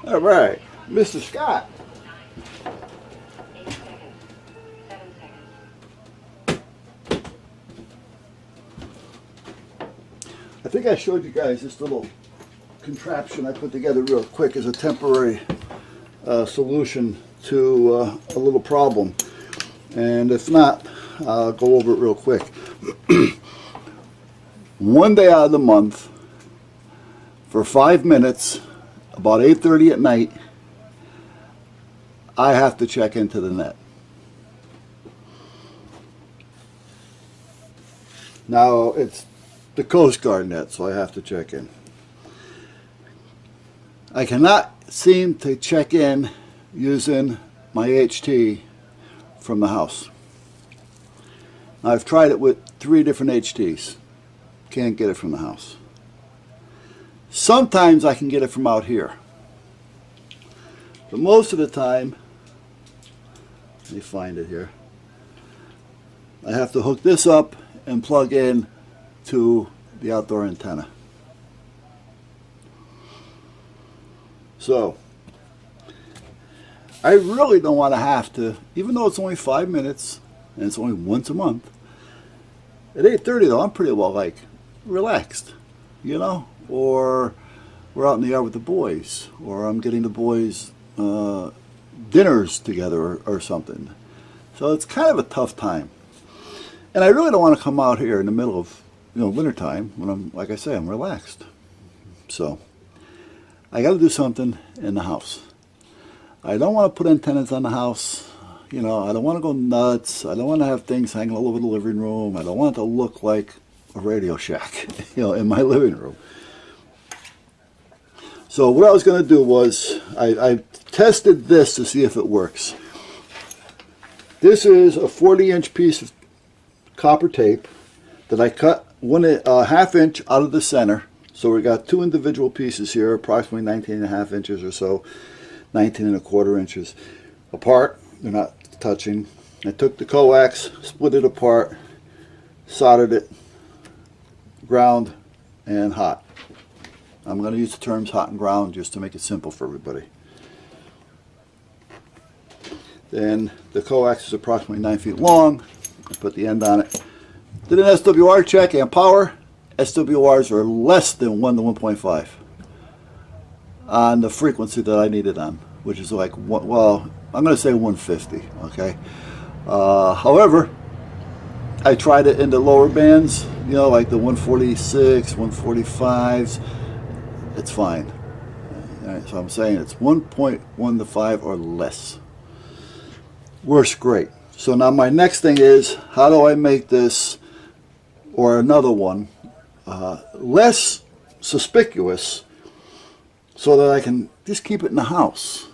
All right, Mr. Scott. I think I showed you guys this little contraption I put together real quick as a temporary solution to a little problem. And if not, I'll go over it real quick. One day out of the month, for 5 minutes, about 8:30 at night, I have to check into the net. Now, it's the Coast Guard net, so I have to check in. I cannot seem to check in using my HT from the house. I've tried it with 3 different HTs. Can't get it from the house. Sometimes I can get it from out here. But most of the time, let me find it here, I have to hook this up and plug in to the outdoor antenna. So, I really don't want to have to, even though it's only 5 minutes and it's only once a month, at 8:30 though, I'm pretty well like relaxed, you know, or we're out in the yard with the boys, or I'm getting the boys dinners together or something. So it's kind of a tough time. And I really don't want to come out here in the middle of, winter time when I'm, like I say, I'm relaxed. So I got to do something in the house. I don't want to put antennas on the house. I don't want to go nuts. I don't want to have things hanging all over the living room. I don't want it to look like a Radio Shack, in my living room. So what I was going to do was, I tested this to see if it works. This is a 40-inch piece of copper tape that I cut a half inch out of the center. So we got 2 individual pieces here, approximately 19.5 inches or so, 19.25 inches apart. They're not touching. I took the coax, split it apart, soldered it, ground, and hot. I'm going to use the terms hot and ground just to make it simple for everybody. Then the coax is approximately 9 feet long. I put the end on it. Did an SWR check and power. SWRs are less than 1 to 1.5 on the frequency that I need it on, which is like, well, I'm going to say 150, okay? However, I tried it in the lower bands, like the 146, 145s. It's fine. All right, so I'm saying it's 1.1 to 5 or less. Works great. So now my next thing is, how do I make this, or another one, less suspicious so that I can just keep it in the house.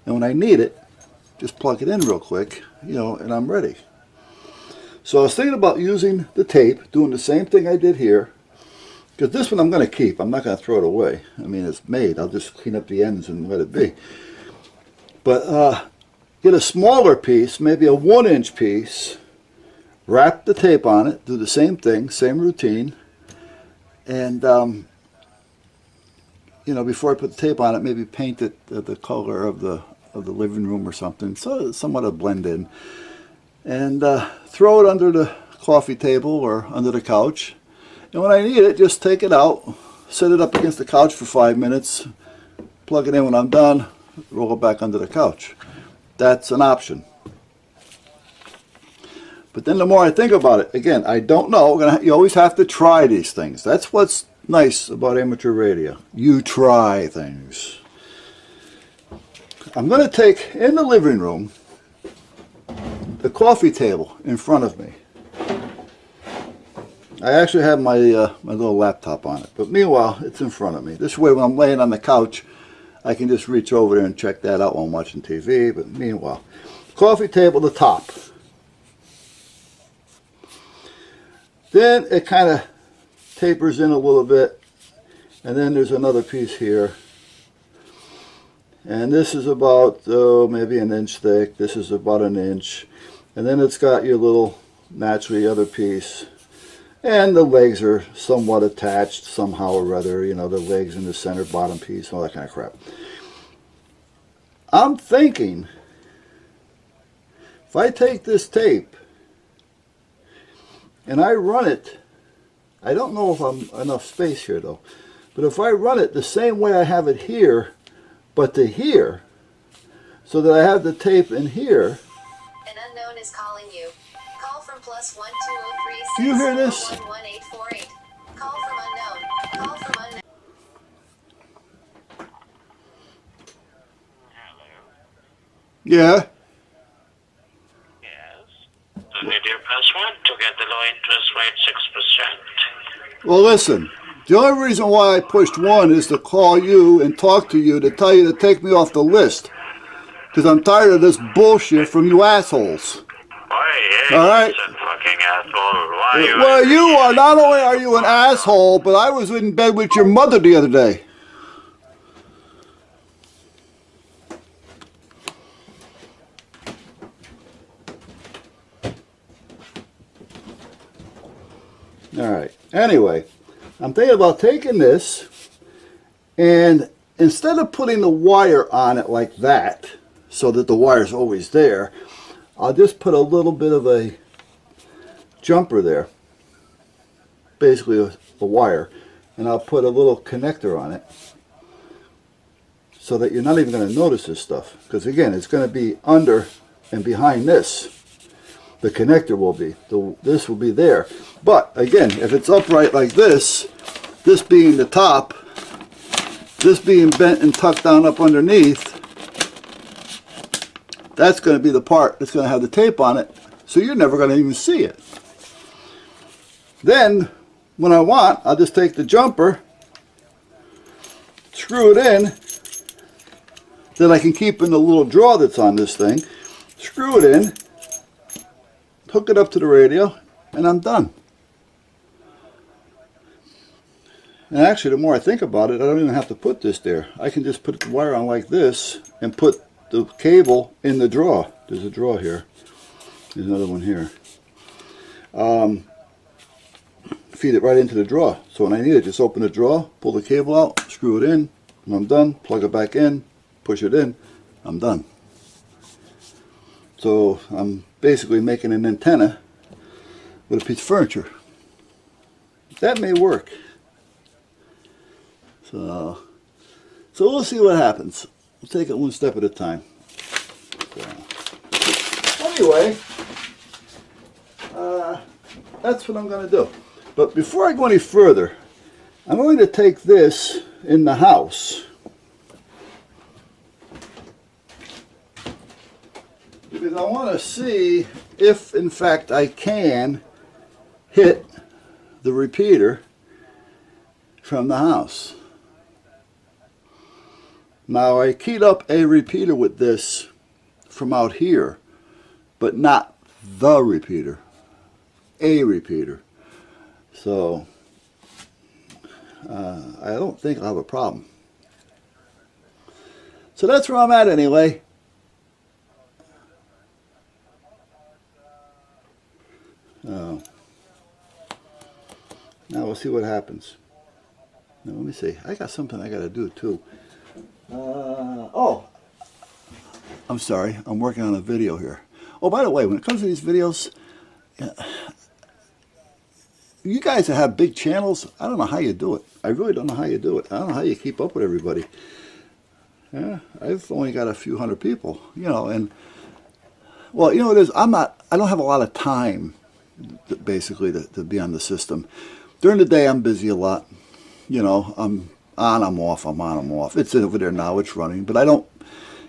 And when I need it, just plug it in real quick, and I'm ready. So I was thinking about using the tape, doing the same thing I did here, because this one I'm going to keep. I'm not going to throw it away. I mean, it's made. I'll just clean up the ends and let it be. But get a smaller piece, maybe a 1-inch piece, wrap the tape on it, do the same thing, same routine, and before I put the tape on it, maybe paint it the color of the living room or something, so somewhat a blend in, and throw it under the coffee table or under the couch. And when I need it, just take it out, set it up against the couch for 5 minutes, plug it in when I'm done, roll it back under the couch. That's an option. But then the more I think about it, again, I don't know. You always have to try these things. That's what's nice about amateur radio. You try things. I'm going to take, in the living room, the coffee table in front of me. I actually have my little laptop on it, but meanwhile, it's in front of me. This way, when I'm laying on the couch, I can just reach over there and check that out while I'm watching TV, but meanwhile, coffee table, the top. Then it kind of tapers in a little bit, and then there's another piece here. And this is about, maybe an inch thick. This is about an inch. And then it's got your little, naturally, other piece. And the legs are somewhat attached somehow or other, the legs in the center bottom piece, all that kind of crap. I'm thinking, if I take this tape and I run it, I don't know if I'm enough space here though, but if I run it the same way I have it here, but to here, so that I have the tape in here. An unknown is calling you. Call from +1 Do you hear this? 203 Call from unknown. Call from unknown. Yeah. Yes. You need your password to get the low interest rate 6%. Well, listen. The only reason why I pushed 1 is to call you and talk to you to tell you to take me off the list. Because I'm tired of this bullshit from you assholes. Why, all right. Fucking asshole. Why well, you are. Not only are you an asshole, but I was in bed with your mother the other day. All right. Anyway, I'm thinking about taking this, and instead of putting the wire on it like that, so that the wire's always there, I'll just put a little bit of a jumper there, basically a wire, and I'll put a little connector on it so that you're not even going to notice this stuff, because again, it's going to be under and behind this. The connector will be, this will be there. But again, if it's upright like this being the top, this being bent and tucked down up underneath, that's going to be the part that's going to have the tape on it, so you're never going to even see it. Then, when I want, I'll just take the jumper, screw it in, that I can keep in the little drawer that's on this thing, screw it in, hook it up to the radio, and I'm done. And actually, the more I think about it, I don't even have to put this there. I can just put the wire on like this and put the cable in the drawer. There's a drawer here. There's another one here. Feed it right into the drawer. So when I need it, just open the drawer, pull the cable out, screw it in, and I'm done. Plug it back in, push it in, I'm done. So I'm basically making an antenna with a piece of furniture. That may work. So we'll see what happens. We'll take it one step at a time. So, anyway, that's what I'm going to do. But before I go any further, I'm going to take this in the house, because I want to see if, in fact, I can hit the repeater from the house. Now, I keyed up a repeater with this from out here, but not the repeater, a repeater. So, I don't think I'll have a problem. So that's where I'm at anyway. Now we'll see what happens. Now let me see. I got something I got to do too. Oh, I'm sorry. I'm working on a video here. Oh, by the way, when it comes to these videos, you guys that have big channels, I don't know how you do it. I really don't know how you do it. I don't know how you keep up with everybody. Yeah, I've only got a few hundred people, you know, and well, you know, it is. I don't have a lot of time, basically, to be on the system. During the day, I'm busy a lot. You know, I'm on, I'm off, I'm on, I'm off. It's over there now, it's running, but I don't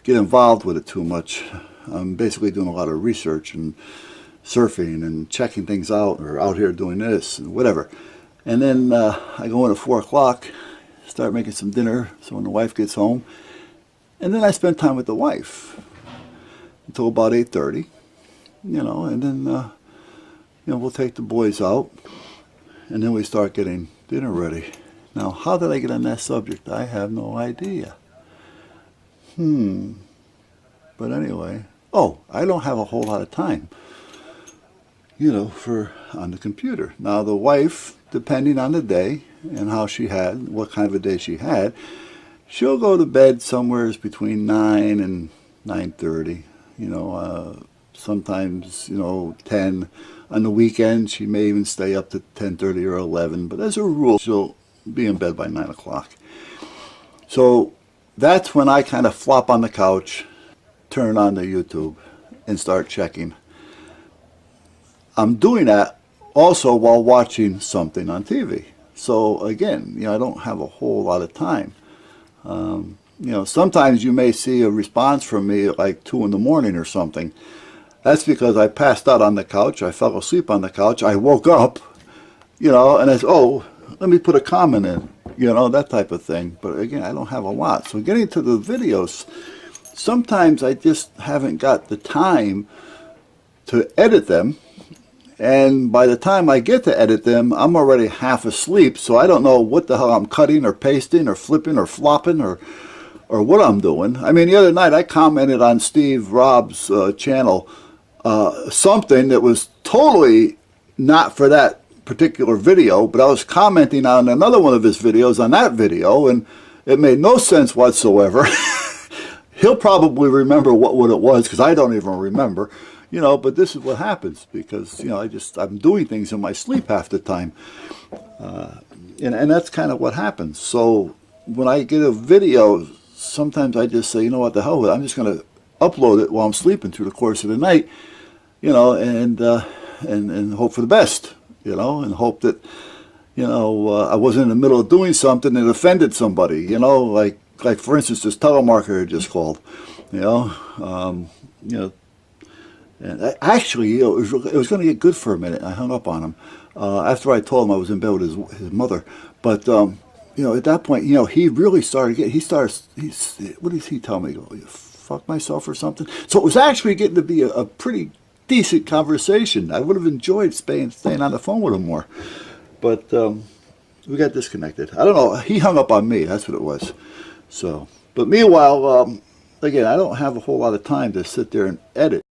get involved with it too much. I'm basically doing a lot of research and surfing and checking things out, or out here doing this and whatever. And then I go in at 4 o'clock, start making some dinner so when the wife gets home, and then I spend time with the wife until about 8:30, you know, and then you know, we'll take the boys out, and then we start getting dinner ready. Now, how did I get on that subject? I have no idea. But anyway, oh, I don't have a whole lot of time, you know, on the computer. Now, the wife, depending on the day and how she had, what kind of a day she had, she'll go to bed somewhere between 9 and 9:30. Sometimes 10. On the weekend, she may even stay up to 10:30 or 11. But as a rule, she'll be in bed by 9 o'clock. So that's when I kind of flop on the couch, turn on the YouTube, and start checking. I'm doing that also while watching something on TV. So again, I don't have a whole lot of time. Sometimes you may see a response from me at like 2 in the morning or something. That's because I passed out on the couch. I fell asleep on the couch. I woke up, and I said, oh, let me put a comment in, that type of thing. But again, I don't have a lot. So getting to the videos, sometimes I just haven't got the time to edit them. And by the time I get to edit them, I'm already half asleep. So I don't know what the hell I'm cutting or pasting or flipping or flopping or what I'm doing. I mean, the other night I commented on Steve Rob's channel something that was totally not for that particular video, but I was commenting on another one of his videos on that video, and it made no sense whatsoever. He'll probably remember what it was, because I don't even remember, but this is what happens, because, I'm doing things in my sleep half the time. And that's kind of what happens. So when I get a video, sometimes I just say, what the hell with it? I'm just going to upload it while I'm sleeping through the course of the night, and hope for the best, and hope that, I wasn't in the middle of doing something that offended somebody, like for instance, this telemarketer just called, and actually, it was going to get good for a minute. I hung up on him after I told him I was in bed with his mother, but at that point, he really started what did he tell me? Go, fuck myself or something? So it was actually getting to be a pretty decent conversation. I would have enjoyed staying on the phone with him more. But we got disconnected. I don't know. He hung up on me. That's what it was. So, but meanwhile, again, I don't have a whole lot of time to sit there and edit.